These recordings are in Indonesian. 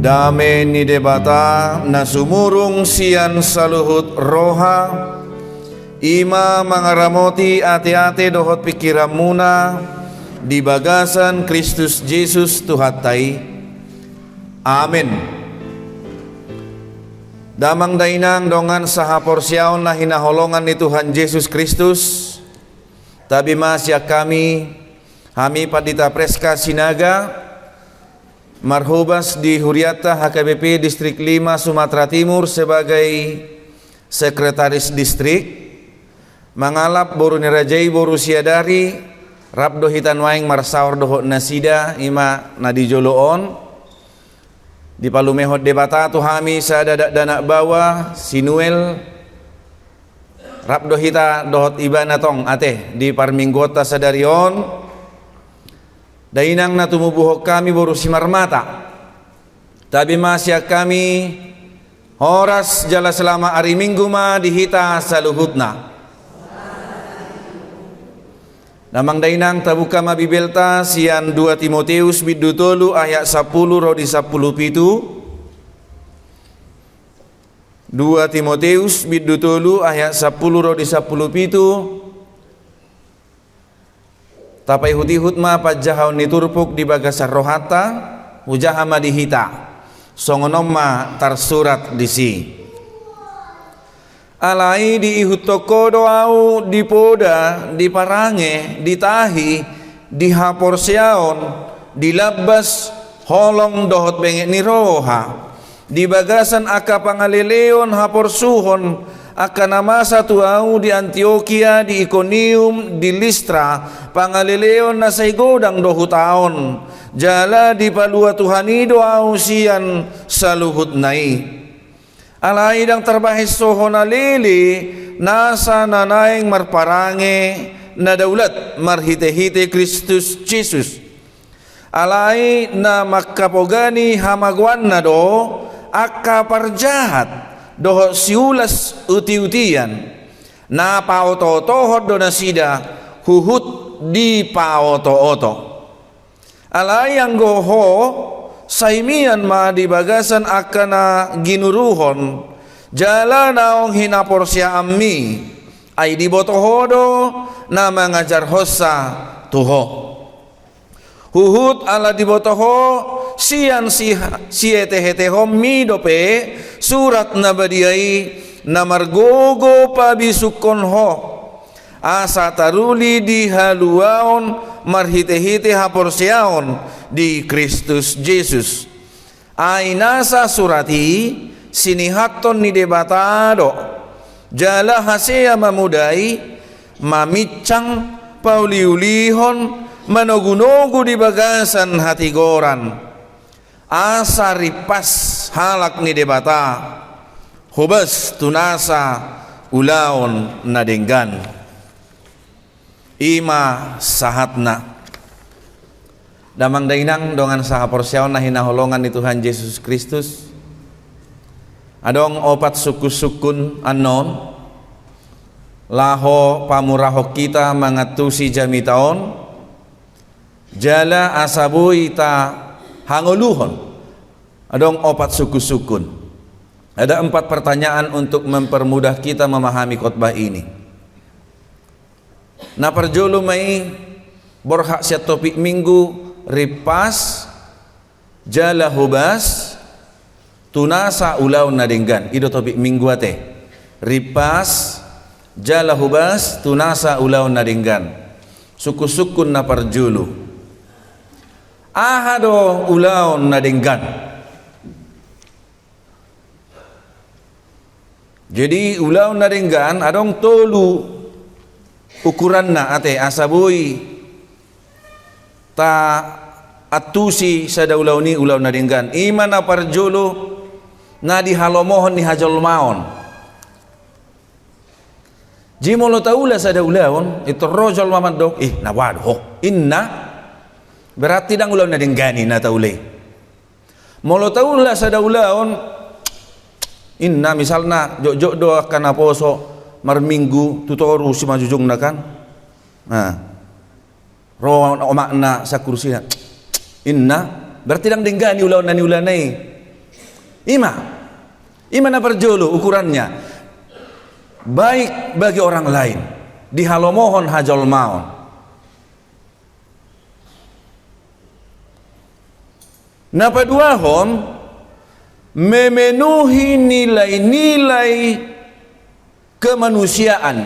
Dame ni debata na sumurung sian saluhut roha. Ima mangaramoti ate-ate dohot pikiran muna di bagasan Kristus Yesus Tuhatai. Amin. Damang dainang dongan saha porsyaon na hinaholongan ni Tuhan Yesus Kristus. Tabi masya kami Padita Preska Sinaga marhubas di Huriata HKBP Distrik 5 Sumatera Timur sebagai Sekretaris Distrik. Mangalap boru nirajai boru siadari rabdo hitan waing marsaur dohot nasida ima nadijoloon di palumehot debata tuhami sada dana bawa sinuel rabdo hita dohot ibana tong ate di parminggota sadarion dainang na tumubuhok kami boru simarmata tabi masya kami horas jala selama hari minggu ma dihita saluhutna. Namang dainang tabuka mabibelta sian 2 Timoteus biddu tolu ayat 10 rodi 10 pitu. 2 Timoteus biddu tolu ayat 10 rodi 10 pitu. Tapai hutihut ma pajahau niturpuk di bagasar rohata ujahama dihita. Songonom ma tarsurat disi. Alai di ihutoko doau di poda di parange di tahi di haporsiaon di labas holong dohot bengek ni roha di bagasan aka pangaleleon haporsuhon aka namasa tuau di Antioquia di Iconium di Listra pangaleleon na saigodang dohu taon jala di palua tuhani doau sian saluhut nai. Alaidang terbahis sohona lili nasa nanaing marparange na daulat marhite-hite Kristus Jesus. Alai na makapogani hamagwan na do akka parjahat doho siulas uti-utian na paoto-tohod do nasida huhut di paoto-oto. Alai ang goho saimian ma di bagasan akana ginuruhon jala naong hinaporsya ammi ay di botohodo na mangajar hosa tuho huhut ala di botoho sian siete-hetehom mi dope surat na badiyai na margogo pabisukon ho asa taruli di haluaon marhite-hite haporsyaon di Kristus Yesus. Ay nasa surati sinihaton ni debatado jala hasea mamudai mamicang pauliulihon manogunogu di bagasan hatigoran asa ripas halak ni debata hubas tunasa ulaon nadenggan ima sahatna damang dainang dongan saha porsyaon na hinaholongan ni Tuhan Yesus Kristus adong opat suku-sukun anon laho pamuraho kita mangatusi jami taon jala asabuy ta hanguluhon adong opat suku-sukun. Ada 4 pertanyaan untuk mempermudah kita memahami khotbah ini. Na parjolo may borhak siya topik minggu ripas jala hubas tunasa ulaw na dinggan ido topik minggu ate ripas jala hubas tunasa ulaw na dinggan suku-sukun na parjolo ahado ulaw na dinggan. Jadi ulaw na dinggan adong tolu ukuran na ate asaboy ta atusi sa daulaw ni ulaw na dinggan ima na parjolo na dihalomohon ni hajolmaon jimolo taula sa daulawon ito rojol mamadok nawado inna berarti dang ulaw na dinggani na taulay molo taula sa daulawon inna misalna jok do akan aposo marminggu tutoru si majujung na kan ro omak na sa kursi na inna berarti dang dinggani ulaw na ni ulanay Ima na perjolo ukurannya baik bagi orang lain, dihalomohon hajol maon. Napa duahon memenuhi nilai-nilai kemanusiaan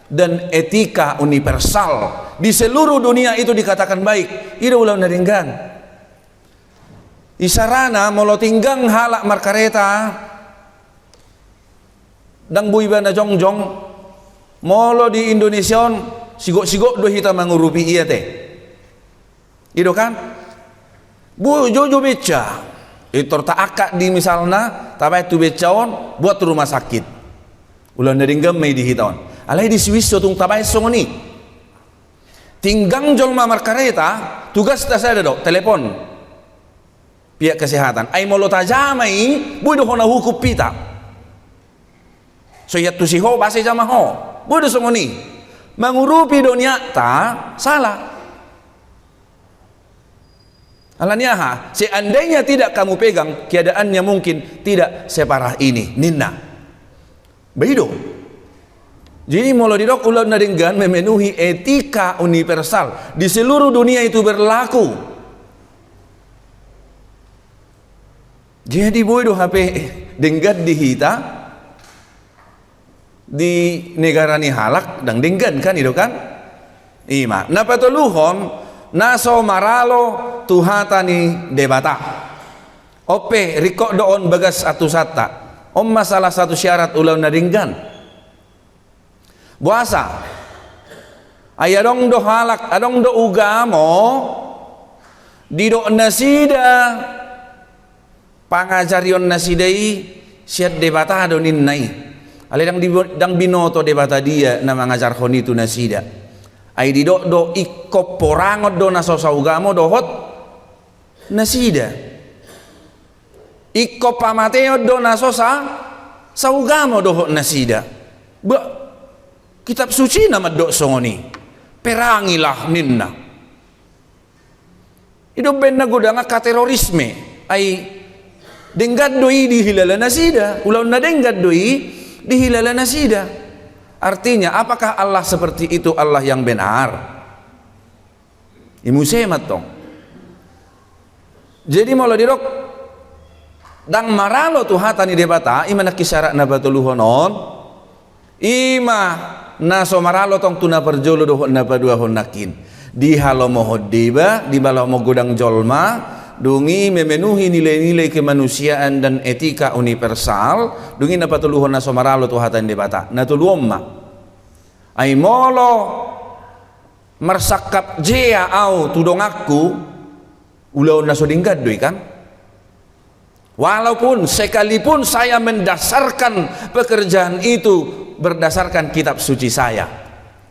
dan etika universal di seluruh dunia itu dikatakan baik. Ida ulau naringgan isarana molo tinggang halak markareta dang buibana jongjong molo di Indonesia sigok-sigok do hita mangurupi iya teh ido kan bu jojo beca itu tak akak di misalna tapi itu becaon buat rumah sakit ulang dari gemei di hitawan alai di Swiss tung tabai songoni tinggang jolma markareta tugas tak ada dok telepon pihak kesehatan ai molo tajamai bu do hona hukup pita so yat tu siho base jama ho bu do songoni mangurupi dunia ta salah. Alaniaha, seandainya tidak kamu pegang, keadaannya mungkin tidak separah ini. Ninna, begitu. Jadi molo didok ulah naringgan memenuhi etika universal di seluruh dunia itu berlaku. Jadi bodoh HP denggat di hita di negara ni halak dan denggan kan itu kan? Ima. Napa toluhon? Naso maralo tuhatani debata ope rikok doon bagas atusata masalah satu syarat ulau naringgan puasa ayadong do halak adong do ugamo di do nasida pangajarion nasidai siat debata do ninnai ale dang binoto debata dia na mangajar khonitu nasida ai di do ikko porangot do naso saugamo dohot nasida ikko pamateo do naso saugamo dohot nasida ba kitab suci nama do songoni perangilah ninna ido benna godanga ka terorisme ai denggat doi di hilala nasida ulau na denggat doi di hilala nasida. Artinya apakah Allah seperti itu Allah yang benar? Imu semat tong. Jadi mula dirok dang maralo tuhatani debata ima nakisyarak na batuluhonon ima naso maralo tong tuna perjolo dohon na paduahon nakin di halomohod diba di balomo godang jolma dungi memenuhi nilai-nilai kemanusiaan dan etika universal dungi napatuluhon na somaralo tuhatan debata natuluomma ay molo marsakap jea au tudong aku ulaw na sodingkad doy kan walaupun sekalipun saya mendasarkan pekerjaan itu berdasarkan kitab suci saya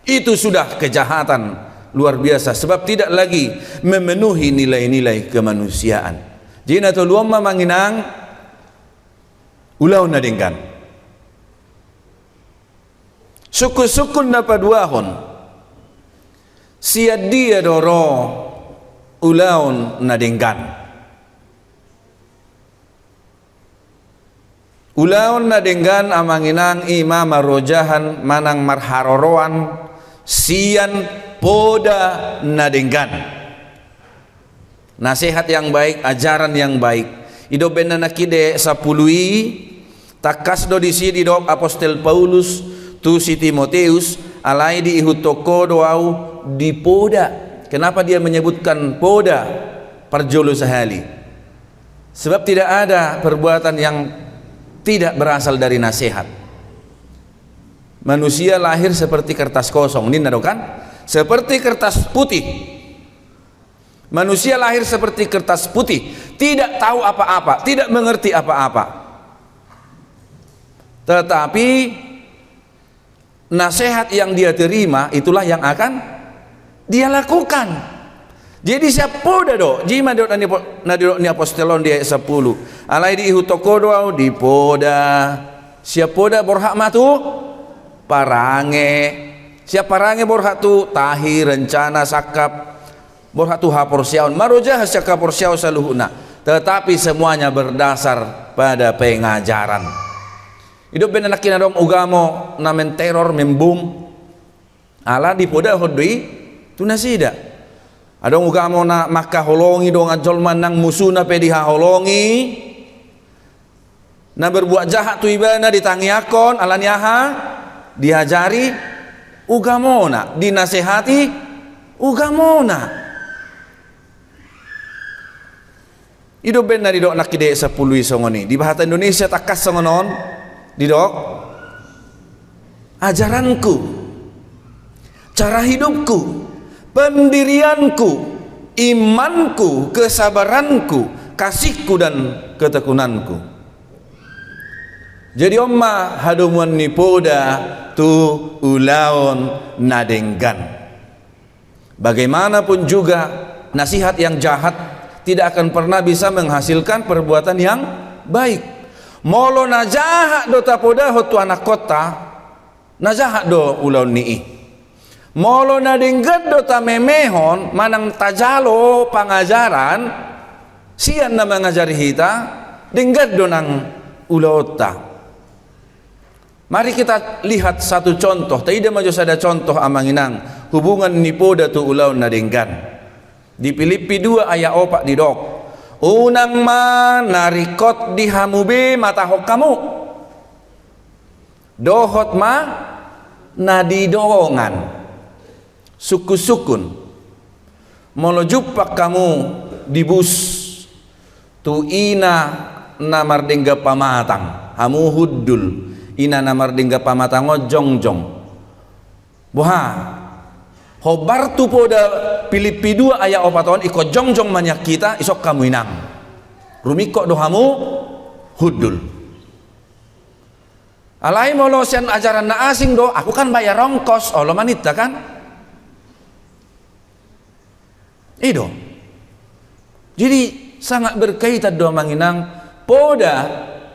itu sudah kejahatan luar biasa sebab tidak lagi memenuhi nilai-nilai kemanusiaan. Jina to luomma manginang ulaw na dingkan. Suku-sukun na paduahon siya dia doro ulaw na dingkan. Ulaw na dingkan amanginang ima marojahan manang marharoroan siyan poda nadenggan nasihat yang baik ajaran yang baik ido benna nakide sapului takas do di sidi do apostel Paulus tu si Timoteus alai di ihutoko doau di poda. Kenapa dia menyebutkan poda perjolo sehali? Sebab tidak ada perbuatan yang tidak berasal dari nasihat. Manusia lahir seperti kertas kosong ini nado kan? Seperti kertas putih. Manusia lahir seperti kertas putih, tidak tahu apa-apa, tidak mengerti apa-apa. Tetapi nasihat yang dia terima itulah yang akan dia lakukan. Jadi siapa do? Jima do ni apostolon dia 10. Alai di hutokodo di poda. Siapa poda borhak matu parange. Siapa parange borhak tu tahi rencana sakap borhak tu hapor siaun marujah sakap porsiau saluhuna. Tetapi semuanya berdasar pada pengajaran. Hidup benar kina dong ugamo na menteror membum ala di poda hodui tunasida. Adong ugamo na makaholongi dong ajol manang musuna pediha holongi na berbuat jahat tu ibana ditangiakon ala niaha diajari ugamona dinasehati ugamona. Hidup benar di dok nak kide 10 songoni di bahasa Indonesia takas songonon di dok ajaranku, cara hidupku, pendirianku, imanku, kesabaranku, kasihku dan ketekunanku. Jadi omma hadumuan nipoda tu ulaon nadenggan. Bagaimanapun juga nasihat yang jahat tidak akan pernah bisa menghasilkan perbuatan yang baik. Molo najahat do tapoda hotu anak kota, najahat do ulaon nii. Molo nadenggan do tamemehon manang tajalo pangajaran, sian na mengajari hita, denggan do nang ulaota. Mari kita lihat satu contoh. Tidak maju ada contoh amanginang hubungan nipoda tu ulaun nadenggan. Di Filipi 2 ayat 4 di dok. Unang ma narikot di hamube matahok kamu. Dohot ma nadidongan. Suku-sukun. Molo jupak kamu di bus. Tu ina namardengga pamatang. Hamu huddul. Ina namardengga pamatang jongjong. Buha. Hobar tu poda Filipi 2 ayat 4 tahun iko jongjong manyak kita isok kamu inang. Rumiko dohamu hudul. Alai molo sian ajaran na asing do, aku kan bayar rongkos, Allah manita kan? Ido. Jadi sangat berkaitan do manginang poda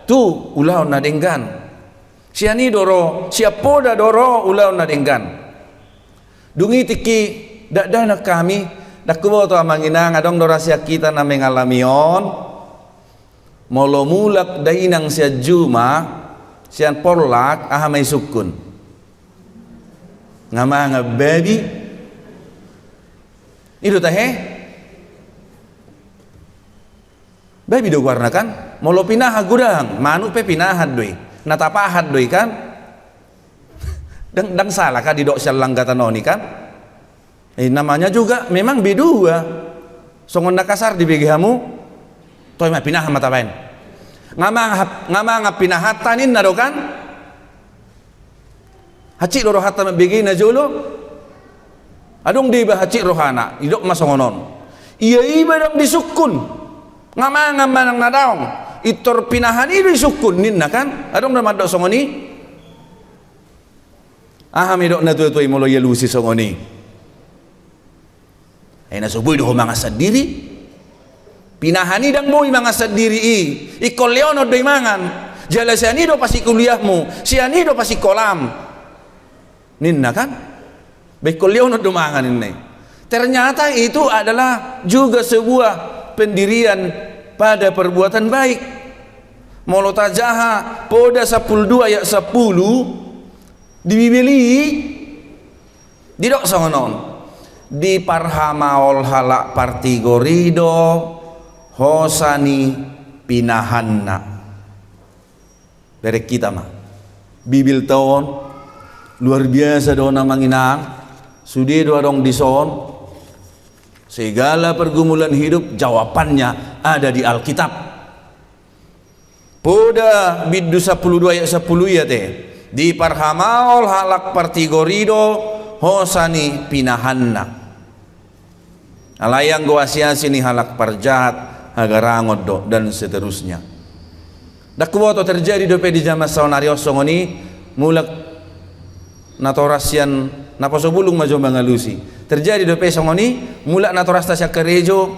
tu ulau nadenggan. Siani doro, siap poda doro ulau nadenggan. Dungi tiki dak dana kami dak kubo to amanginang adong dorasia kita na mengalamion molo mulak dainang sia juma sian porlak aha may sukun ngama nga baby itu tahe baby do warna kan molo pinah gudang manu pe pinahan doi natapahat doi kan dang salah kah di dok langgatan oni kan? Namanya juga memang B2. Songon nakasar di begihamu, toy mah pinah mata lain. Ngama pinahatanin na do kan? Haci loro hatta begi na jolo. Adong di ba haci rohana, idok masongonon. Iya iba dong disukun. Ngama nang nadaong. Itor pinahan itu disukun ninna kan? Adong na madok songoni. Midok na tuwi molo yalusi songoni. Ay nasuboy do mga sadiri. Pinahani dang mo mga sadiri iko leono do mangan. Jala siani do pasi kuliahmu, siani do pasi kolam. Ninna kan? Beko leono do mangan ini. Ternyata itu adalah juga sebuah pendirian pada perbuatan baik. Molo tajaha poda 12 ayat 10 dibibeli di dok songonon di parhamaol halak partigorido hosani pinahanna dari kita mah bibil tahun luar biasa do manginang sudi do dong dison segala pergumulan hidup jawabannya ada di Alkitab poda biddu 12 ayat 10 ya teh di parhamaol halak partigorido hosani pinahanna alayang goasia sini halak parjahat hagarangot do dan seterusnya. Dakwo to terjadi dope di zaman saonario songoni mulak natorasian napasobulung majo mangalusi terjadi dope songoni mulak natorasta sya kerejo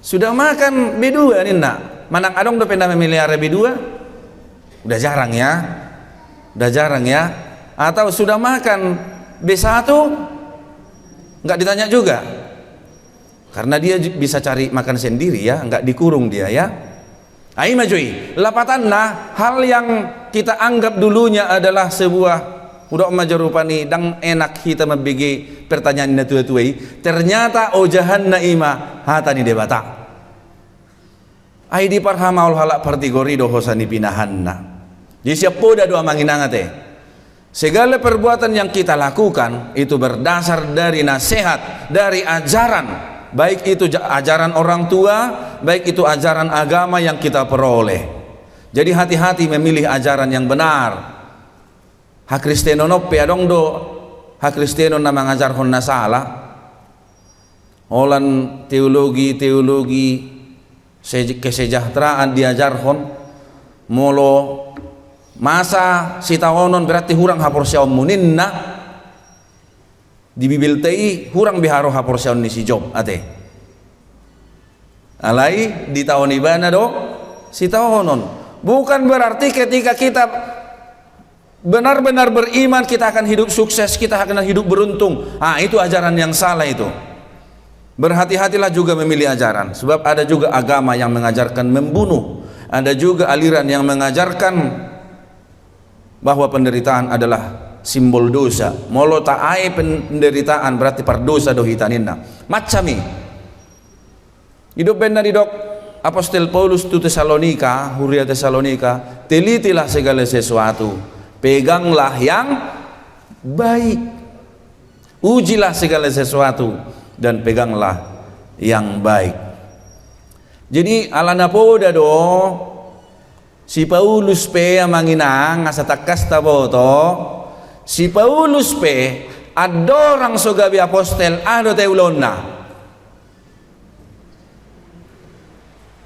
sudah makan B2 ninna manang adong dope na melihara B2 udah jarang ya atau sudah makan B1 nggak ditanya juga karena dia bisa cari makan sendiri ya nggak dikurung dia ya Ai majui, lapatanna hal yang kita anggap dulunya adalah sebuah udah majarupani dang enak kita membigi pertanyaan na tuai ternyata ojahan naima hatani debata. Ai di parhamaul halak partigori dohosani pinahanna. Jadi siapa doa manginangate. Segala perbuatan yang kita lakukan itu berdasar dari nasihat, dari ajaran, baik itu ajaran orang tua, baik itu ajaran agama yang kita peroleh. Jadi hati-hati memilih ajaran yang benar. Hak Kristeno nope adong do hak Kristeno na mengajarkan na salah. Olan teologi kesejahteraan diajarkan molo masa sitaonon berarti hurang hapor siaon muninna di bibil tei hurang biharo hapor siaon ni si Job ate alai di tahun ibana do sitaonon. Bukan berarti ketika kita benar-benar beriman kita akan hidup sukses, kita akan hidup beruntung. Itu ajaran yang salah itu. Berhati-hatilah juga memilih ajaran, sebab ada juga agama yang mengajarkan membunuh, ada juga aliran yang mengajarkan bahwa penderitaan adalah simbol dosa. Molo ta'ai penderitaan berarti perdosa dohitaninna. Macami hidup benar di dok Apostol Paulus tu Tesalonika, Huria Tesalonika, telitilah segala sesuatu, peganglah yang baik, ujilah segala sesuatu dan peganglah yang baik. Jadi alana poda do si Paulus pe manginang asa takas taboto si Paulus pe adorang sogabi apostel ado teulonna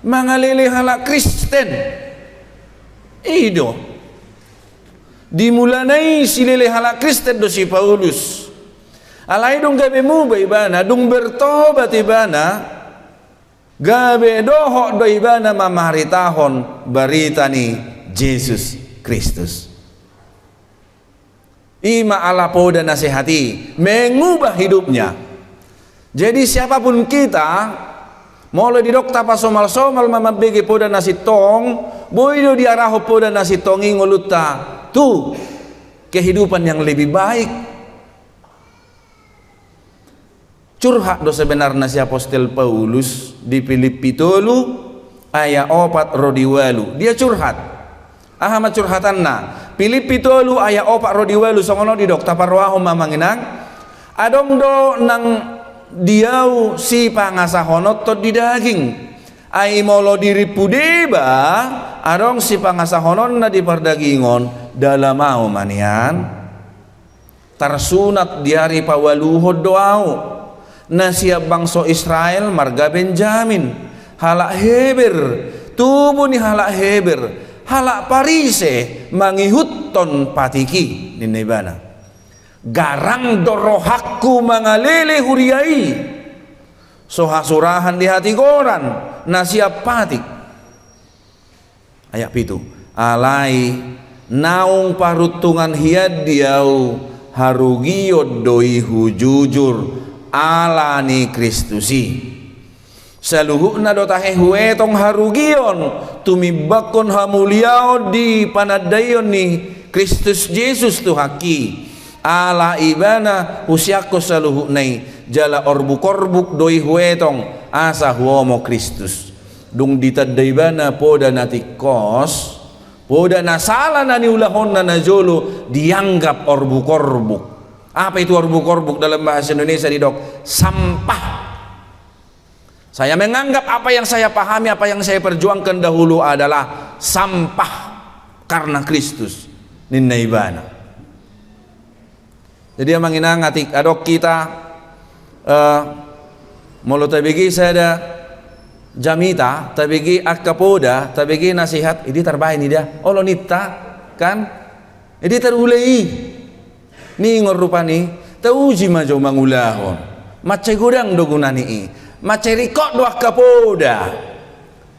mangalili halak Kristen ido dimulanai silili halak Kristen do si Paulus alai dong gabe muba ibana dong bertobat ibana gabe doho do ibana mamaritahon baritani Yesus Kristus. Ima ala poda nasihati mengubah hidupnya. Jadi siapapun kita mulai di dokta pa somal-somal mamabigi poda nasi tong boido diaraho poda nasi tongi ngoluta tu kehidupan yang lebih baik. Curhat do sebenarnya si Apostol Paulus di Filipi 3 ayat 4 rodiwalu. Dia curhat. Ahama curhatanna. Filipi 3 ayat 4 rodiwalu songono di dokta parwaho mamanginang. Adong do nang diau si pangasahonot to di daging ai molo diri pudeba adong si pangasahonon na di pardagingon dalam mau manian tarsunat di hari pawaluhod doau na siap bangsa Israel marga Benjamin halak Heber tubuh ni halak Heber halak Parise mangihutton patiki ninebana garang dorohakku mangalele huriai sohasurahan di hati goran nasiap patik ayat pitu alai naung parutungan hiad diau harugiod doi hujujur alani Kristusi saluhukna dotahe huetong harugion tumibakon hamuliao di panadayon ni Kristus Yesus tu haki ala ibana usiako saluhu nai jala orbuk doi huetong asa huomo Kristus dung ditadaibana poda natikos poda nasala nani ulahon na najolo dianggap orbuk. Apa itu orbuk dalam bahasa Indonesia di dok? Sampah. Saya menganggap apa yang saya pahami, apa yang saya perjuangkan dahulu adalah sampah karena Kristus ninnaibana. Jadi yang menginang atik adok kita mulu tabigi saya jamita tabigi akapoda tabigi nasihat ini terbaik ini dia olonita kan ini terulai ni ngorupani tauji majo mangulahon macai gudang dogunani macai rikot doa kapoda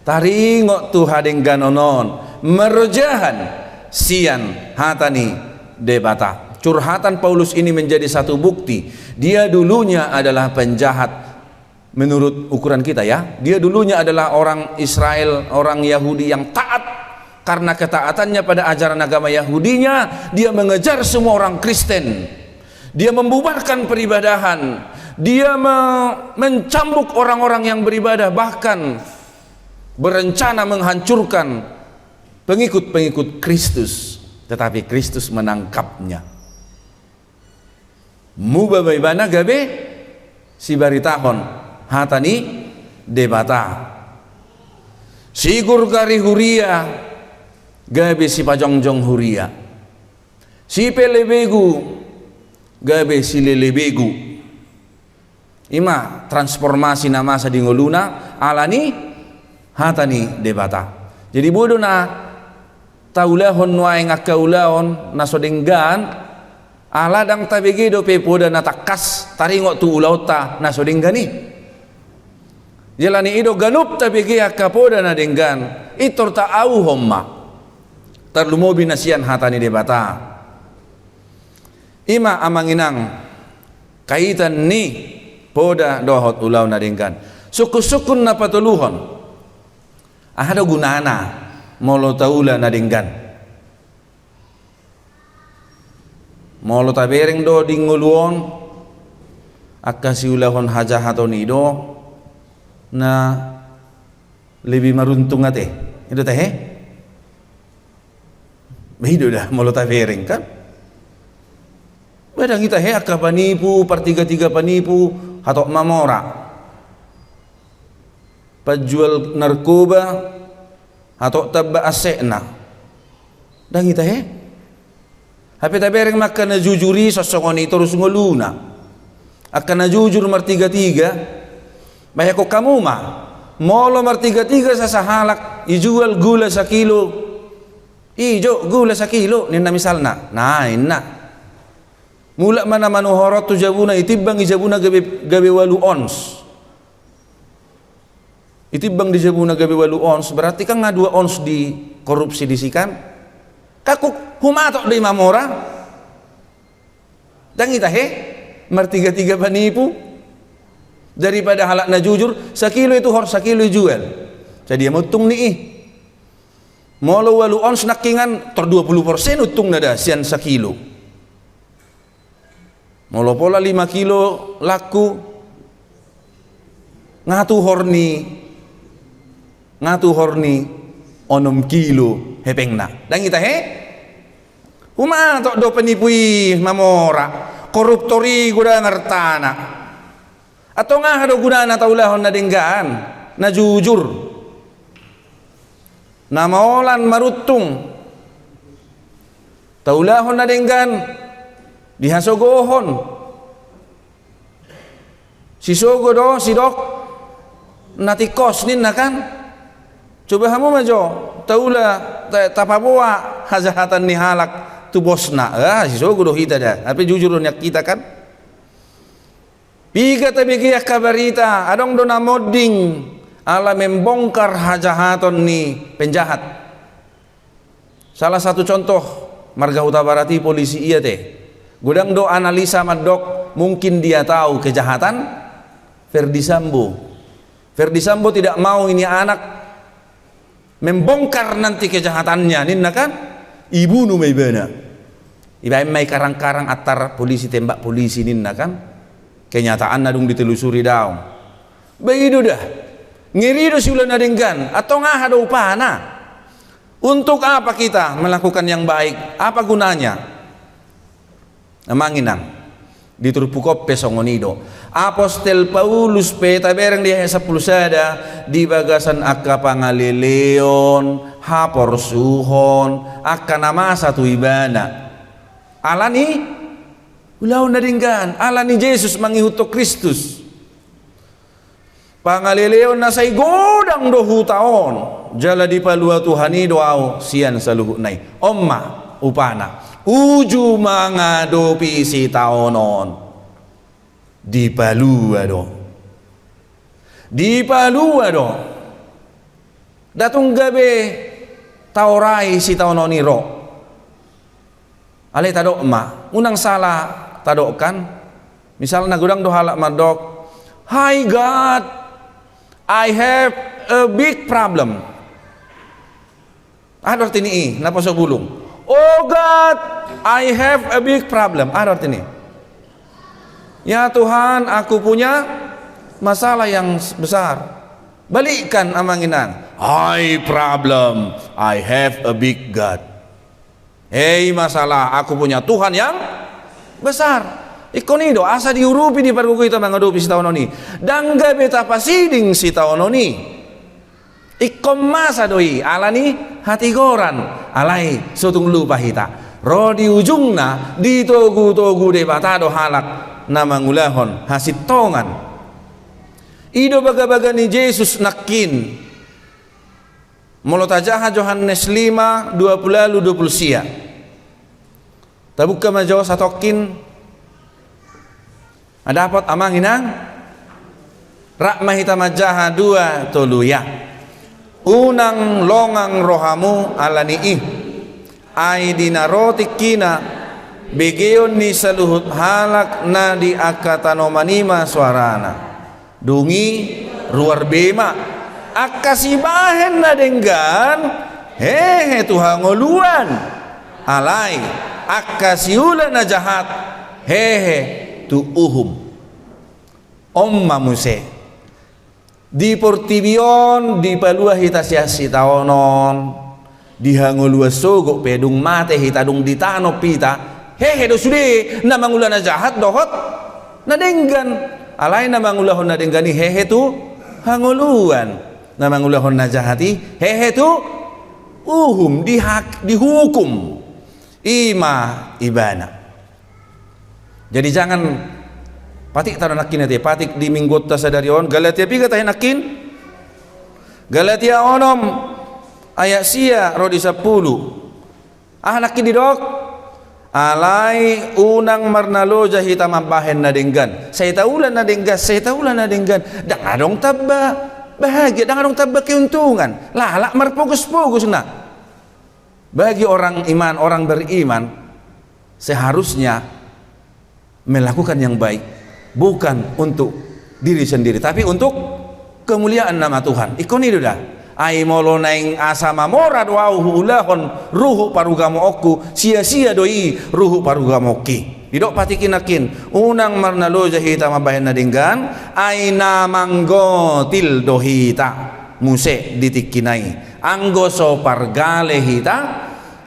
taringok tu hadeng ganonon merjahan sian hatani debata. Curhatan Paulus ini menjadi satu bukti dia dulunya adalah penjahat menurut ukuran kita ya. Dia dulunya adalah orang Israel, orang Yahudi yang taat. Karena ketaatannya pada ajaran agama Yahudinya, dia mengejar semua orang Kristen. Dia membubarkan peribadahan. Dia mencambuk orang-orang yang beribadah, bahkan berencana menghancurkan pengikut-pengikut Kristus. Tetapi Kristus menangkapnya. Mubabaibana gabe si baritahon hatani debata. Sigur gari huria gabe si pajongjong huria. Si pelebegu gabe si lelebegu. Ima transformasi nama sa dingoluna alani hatani debata. Jadi bodoh na taulahon nuay ngakaulahon nasodenggan aladang tabegedo pepoda natakas taringo tu ulauta nasodenggani. Jalani ido ganup tabege akapoda na denggan itor ta au homma. Terlumobi nasian hatani debata. Ima amanginang kaitan ni poda dohot ulau na denggan. Suku-sukun na patuluhon. Ahada gunana molo taula na denggan. Molo tabereng do dinguluon akasi ulahon haja hatoni do na lebih maruntung ate. Itu teh. Begitu dah molo tabereng kan. Badang kita akka panipu, partiga-tiga panipu atau mamora. Penjual narkoba atau tabba asekna. Dan kita Hape tabereng maka na jujuri sosongoni terus ngoluna. Akan na jujur martiga-tiga. Bahaya ko kamu mah. Molo martiga-tiga sa sahalak. Ijual gula sa kilo. Ijo gula sa kilo. Nina misalna. Nah inna. Mula mana manuhorot tu jabuna. Itibang ijabuna gabe 8 ons. Itibang di jabuna gabe 8 ons. Berarti kan nga 2 ons di korupsi disikan. Kakuk humatok di mamora dan kita martiga-tiga penipu daripada halak na jujur sakilo itu harus sakilo jual jadi dia mutung nih molo 8 ons nakingan ter 20% utung nada sian sakilo molo pola 5 kilo laku ngatu horni 6 kilo hepengna dan kita tok do penipui mamora koruptori guna ngertana atau ngah do guna na taulahon na denggaan na jujur na maolan marutung taulahon na denggan dihasogohon si sogo do si dok natikos nin na kan coba kamu majo taula tapaboa hazahatan ni halak tu bosna si sogo do hita dah tapi jujur nyak kita kan piga tabigi kabarita adong do namoding ala membongkar hajahaton ni penjahat. Salah satu contoh marga Huta Barati polisi iya teh gudang do analisa madok mungkin dia tahu kejahatan Ferdi Sambo tidak mau ini anak membongkar nanti kejahatannya ninna kan ibu nu may bana iba may karang-karang atar polisi tembak polisi ninna kan kenyataan nadung ditelusuri daw begitu dah ngiri do siulan nadenggan atau ngah ada upana untuk apa kita melakukan yang baik apa gunanya amanginang diturpukop pesongonido Apostel Paulus peta bereng dia sa pulsada di bagasan akka pangaleleon hapor suhon akka nama satu ibana alani ulau nadinggan alani Yesus mangihuto Kristus pangaleleon na say godang dohu taon jala di palua Tuhani doaw sian saluhu nay omma upana uju mga dopi si taonon di palua do datung gabe taurai si taononiro ale tadok ma unang salah tadok kan misal nagudang do halak madok Hi God, I have a big problem. Ada arti ini, napa so bulung? Oh God, I have a big problem. Ada arti ini. Ya Tuhan, aku punya masalah yang besar. Balikkan amanginan. I problem, I have a big God. Hei masalah, aku punya Tuhan yang besar. Ikon ini asa diurupi di parguku itu mengadupi si tahun ini. Dangga beta pasiding si tahun ini. Ikon masa doi alani hati goran alai sotung lupa hita. Rodi ujungna di togu de batado halak nama ngulahon hasit tongan. Ido baga-baga ni Yesus nakin. Molotajaha Yohanes 5 20 sia. Tabuka majawa satokin. Ada apa amanginang? Rakmah hitamajaha 2 toluya. Unang longang rohamu alaniih. Ai dinaroti kina begeon ni saluhut halak na di akatanomanima suarana. Dungi ruar bema akasibahen na denggan hehe tuhangoluan alai akasiulan na jahat hehe tu uhum omma muse di portibion di palua hitasiasi taonon dihangolua sogok pedung mate hitadung ditano pita hehe do sude na mangulana jahat dohot na denggan alai na mangulahon na denggani hehe tu hangoluan na mangulahon na jahati hehe tu uhum dihukum ima ibana. Jadi jangan patik taruh nakin nanti patik di minggu tasadarion Galatia piga tahin nakin Galatia onom ayat sia rodi 10 nakin didok alai unang marnalo jahita mabahen na denggan saya taulan na denggan dang adong tabba bahagia dang adong tabba keuntungan lalak marpogus-pogus na bagi orang iman orang beriman seharusnya melakukan yang baik bukan untuk diri sendiri tapi untuk kemuliaan nama Tuhan. Ikon itu dah ai molo naing asama morad wauhu ulahon ruhu parugamo oku sia-sia doi ruhu parugamo ki didok patikinakin unang marnalo jahita mabahen nadinggan ai namanggo til dohita muse ditikinai anggo so pargale hita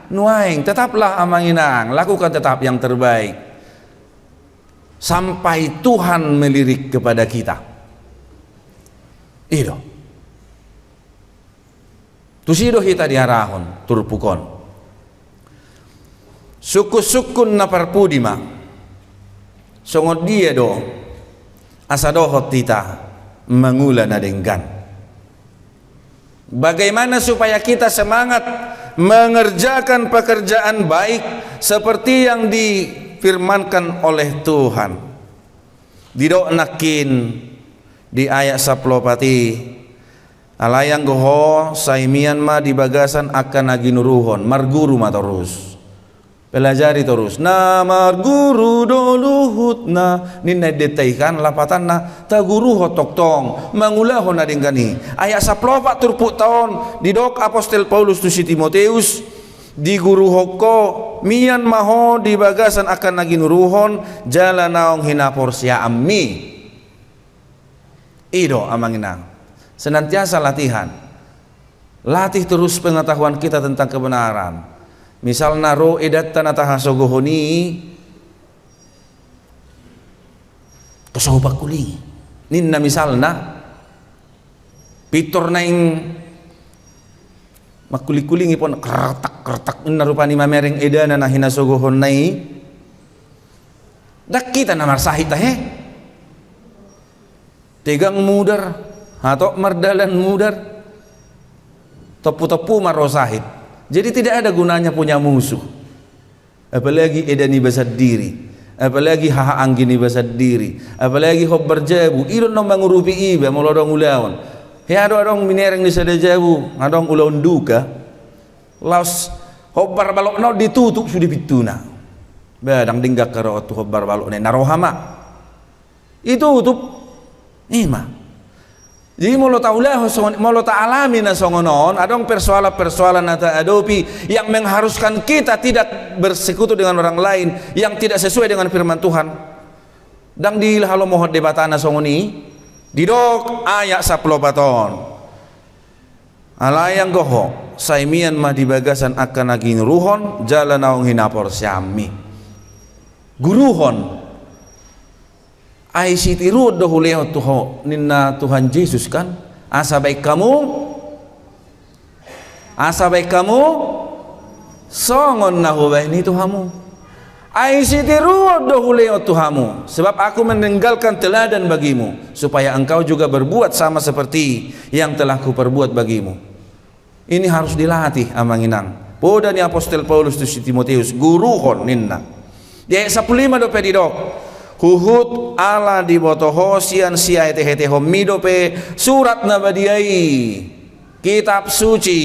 nuaing tetaplah amanginang lakukan tetap yang terbaik sampai Tuhan melirik kepada kita. Ido. Tusido hita diarahon turpukon. Suku-sukun na parpudima. Songod dia do asadohot tita mangula na denggan. Bagaimana supaya kita semangat mengerjakan pekerjaan baik seperti yang difirmankan oleh Tuhan. Didok nakin di ayat 10 alayang goho saimian ma di bagasan akan naginuruhon marguru ma terus pelajari terus na marguru doluhut na ninna detaikan lapatan na taguru hotok tong mangulahon na dingkani ayat 10 turpuk tahun didok apostol Paulus tu si Timoteus di guru hoko mian maho di bagasan akan naginuruhon jalan naong hinapor sia ammi ido amanginang senantiasa latihan latih terus pengetahuan kita tentang kebenaran misalnya ro edat tanah sogohoni kesohobak kuling ninna misalna pitor naing makuli-kuling ipon kertak narupani mamereng edana na hinasogohon nai dak kita namar sahita he tegang mudar atau merdalan mudar tepu-tepu marosahid jadi tidak ada gunanya punya musuh apalagi edani basad diri apalagi haha anggini basad diri apalagi hob berjabu ilon nombang urupi iba molodong ulawan he adong minereng di sada jabu adong ulawan duka laos hobbar balok no ditutup sudah pituna badang dinggak karo tu hobbar balok ne narohama itu tutup Ima. Jadi molo taulah molo ta'alami na songonon adong persoalan-persoalan nata adopi yang mengharuskan kita tidak bersekutu dengan orang lain yang tidak sesuai dengan firman Tuhan. Dang di halo mohon debatana songoni didok ayat 10 baton. Alayang goho saimian mah dibagasan akan agin ruhon jalan naung hinapor syami. Guruhon ai sitiru dohuleo tuho ninna Tuhan Yesus kan asa baik kamu songon nahu ini Tuhamu ai sitiru dohuleo Tuhamu sebab aku meninggalkan teladan bagimu supaya engkau juga berbuat sama seperti yang telah kuperbuat bagimu. Ini harus dilatih amanginang poda ni Apostel Paulus tu si Timoteus guruhon ninna di ayat 15 do pedidok huhut ala di botoho sian siai tehete homidope surat nabadiai kitab suci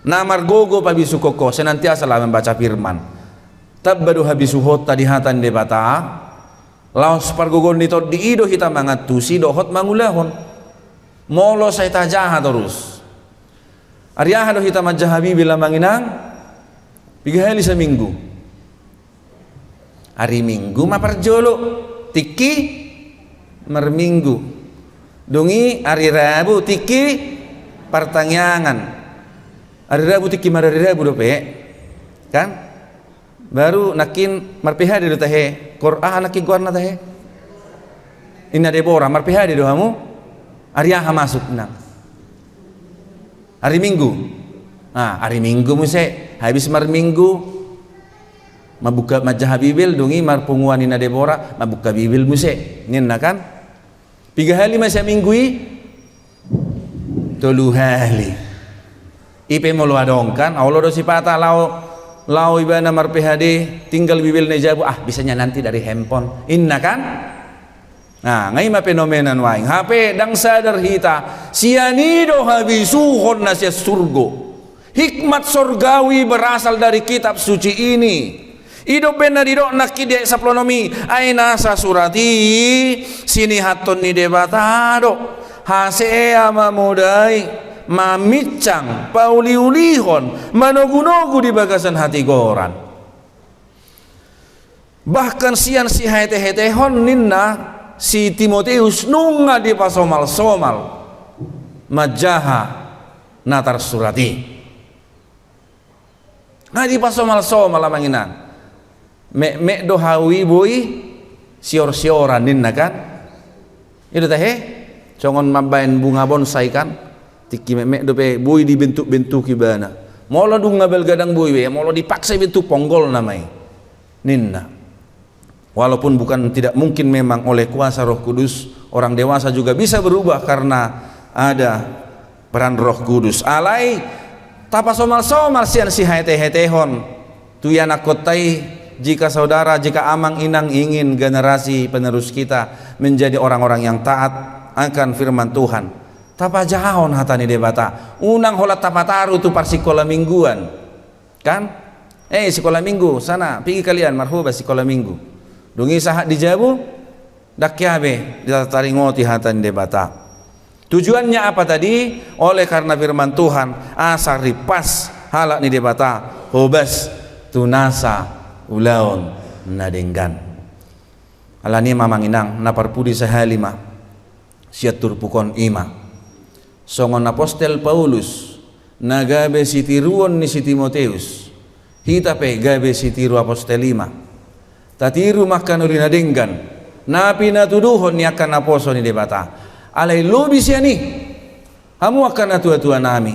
namar gogo pabisu koko senantiasa lah membaca firman tabbadu habisuhot tadi hatan debata laos pargogon nito di ido hitam mangat tusi dohot mangulahon molo saya tajaha terus aryaha do hitam majahabi bila manginang 3 hari seminggu. Hari Minggu mah perjolo tiki merminggu dungi hari Rabu tiki pertanyaan hari Rabu tiki mar hari Rabu dope kan baru nakin marpihadi do tahe Qur'an nakin Qur'an tahe inna Deborah marpihadi do hamu hari aha masuk nang hari Minggu hari Minggu muse habis mar Minggu mabuka majah bibil dungi marpunguan ina Deborah mabuka bibil muse ninna kan 3 hari masa minggui 3 hari ipe molo adong kan Allah do sipata lau ibana mar PHD tinggal bibil nejabu bisanya nanti dari handphone inna kan ngai ma fenomenan waing HP dang sadar hita sianido habisuhon nasya surgo hikmat surgawi berasal dari kitab suci ini. Ido benar ido nakki dia saplonomi aina sa surati sini haton ni debatado hase ama modai mamicang pauliulihon manogunogu di bagasan hati goran bahkan sian si hete-hetehon ninna si Timoteus nunga di pasomal-somal majaha natar surati nah di pasomal-somal amanginan mek do hawi boy sior-sioran ninna kan itu teh congon mabain bunga bonsai kan tiki mek do pe boy dibentuk-bentuk ibana molo dung ngabel gadang boy we molo dipaksa bentuk ponggol namai ninna walaupun bukan tidak mungkin memang oleh kuasa Roh Kudus orang dewasa juga bisa berubah karena ada peran Roh Kudus alai tapa somal-somal sian si hete-hetehon tu yana kotai. Jika saudara, jika amang inang ingin generasi penerus kita menjadi orang-orang yang taat akan firman Tuhan, tapa jahon hatani debata unang holat tapataru tu par sekolah mingguan kan sekolah minggu sana pergi kalian marhuba sekolah minggu dungi sahat dijabu dakyabe ditaringoti hatani debata tujuannya apa tadi oleh karena firman Tuhan asar ripas halak ni debata hobas tunasa ulaon nadenggan alani mamanginang naparpudi sahalima siatur pukon ima songon Apostel Paulus nagabe sitiruon ni si Timoteus hitape gabe sitiru Apostel lima tatiru makan uri nadenggan napi natuduhon ni akan aposo ni debata alai lobi siani hamu akan atua-tua nami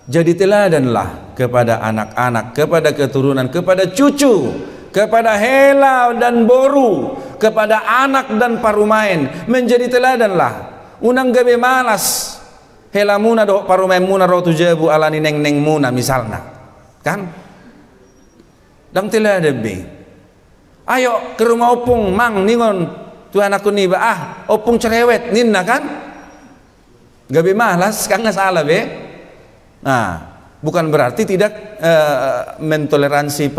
jadi teladanlah kepada anak-anak kepada keturunan kepada cucu kepada hela dan boru kepada anak dan parumain menjadi teladanlah unang gabe malas hela muna do parumain muna ro tujabu alani neng muna misalna kan dang teladan be ayo ke rumah opung mang ningon tu anakku ni opung cerewet ninna kan gabe malas kan salah be bukan berarti tidak mentoleransi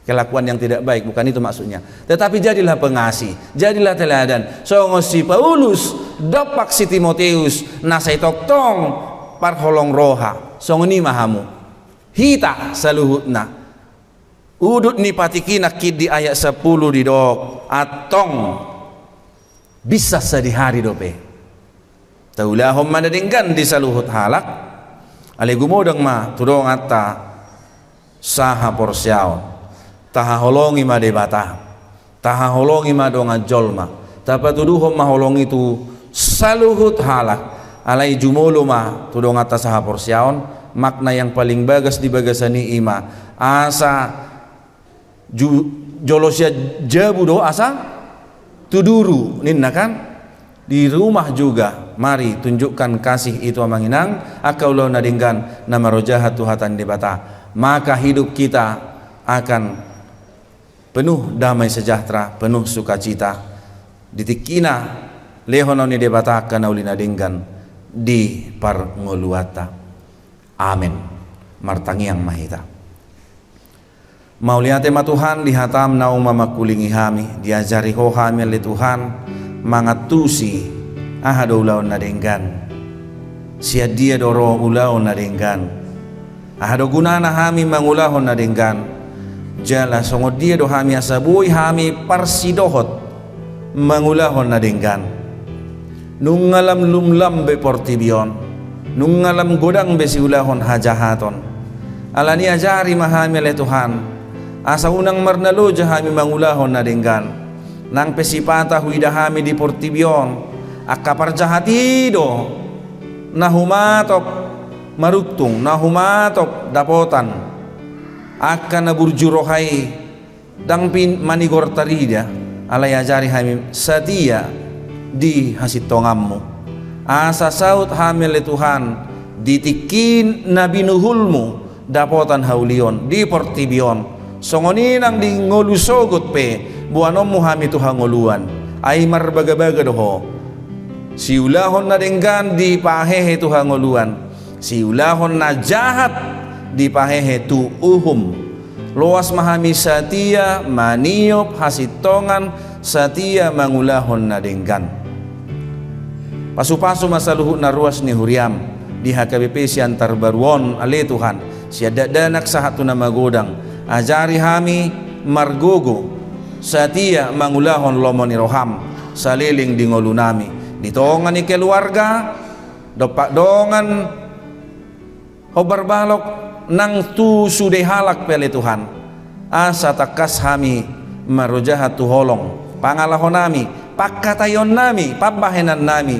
kelakuan yang tidak baik, bukan itu maksudnya. Tetapi jadilah pengasih, jadilah teladan. Songo si Paulus dopak si Timoteus nasai toktong parholong roha. Songo ni mahamu hita saluhutna udut ni patikina kid di ayat 10 di dok atong bisa sedihari dope taulahom madadinggan di saluhut halak ale gumodang ma tudong atta saha porsyaon taha holongi ma debata taha holongi ma donga jolma tapatuduhom ma holong itu saluhut halak alai jumolo ma tudong atta saha porsyaon makna yang paling bagas di bagasani ima asa jolosya jabudo asa tuduru ninna kan di rumah juga mari tunjukkan kasih itu amanginang akaulau nadinggan nama rojahat tuhatan debata maka hidup kita akan penuh damai sejahtera penuh sukacita ditikina lehononi debata kana ulina dinggan di parngoluata amin martangi yang mahita mauliate ma Tuhan dihatam naung mamakulingi hami diajari ho hami oleh Tuhan mangatusi ahado ulaon nadenggan sia dia doro ulaon nadenggan ahado gunana hami mangulahon nadenggan jala songo dia do hami asabui hami parsidohot mangulahon nadenggan nungalam lumlam be portibion nungalam godang be siulahon hajahaton alani ajari mahami oleh Tuhan asa unang marnalo jahami mangulahon nadenggan nang pesipata huidahami di portibion akapar jahatido nahumatop maruktung nahumatop dapotan akan naburjurohai dangpin manigor tarida alay ajari hami satia di hasitongammu asa saut hamil Tuhan ditikin nabi nuhulmu dapotan haulion di portibion songoninang di ngolusogot pe buanom muhami Tuhan ngoluan ay marbaga-baga doho siulahon na denggan di pahehe Tuhan ngoluan siulahon na jahat di pahehe tu uhum loas mahami satia maniop hasitongan satia mangulahon na denggan pasu-pasu masaluhut na ruas ni huriam di HKBP si antar baruon ale Tuhan siada danak sahatu na magodang ajari hami margogo satia mangulahon lomoni roham saliling di ngolunami ditongan ni keluarga dopak dongan hobar balok nang tu sude halak pele Tuhan asa takas hami marojahat tu holong pangalahon nami pakatayon nami pabahenan nami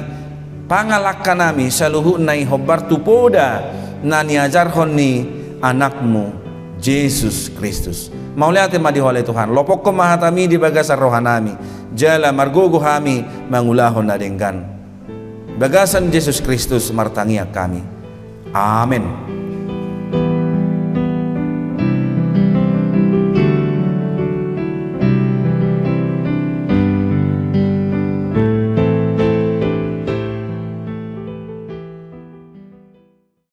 pangalakkan nami saluhu nai hobar tu poda nani ajarhon ni anakmu Yesus Kristus mauliate madi oleh Tuhan lopok ko mahatami di bagasan rohanami jala margogo hami mangulahon na denggan bagasan Yesus Kristus martangia kami amin.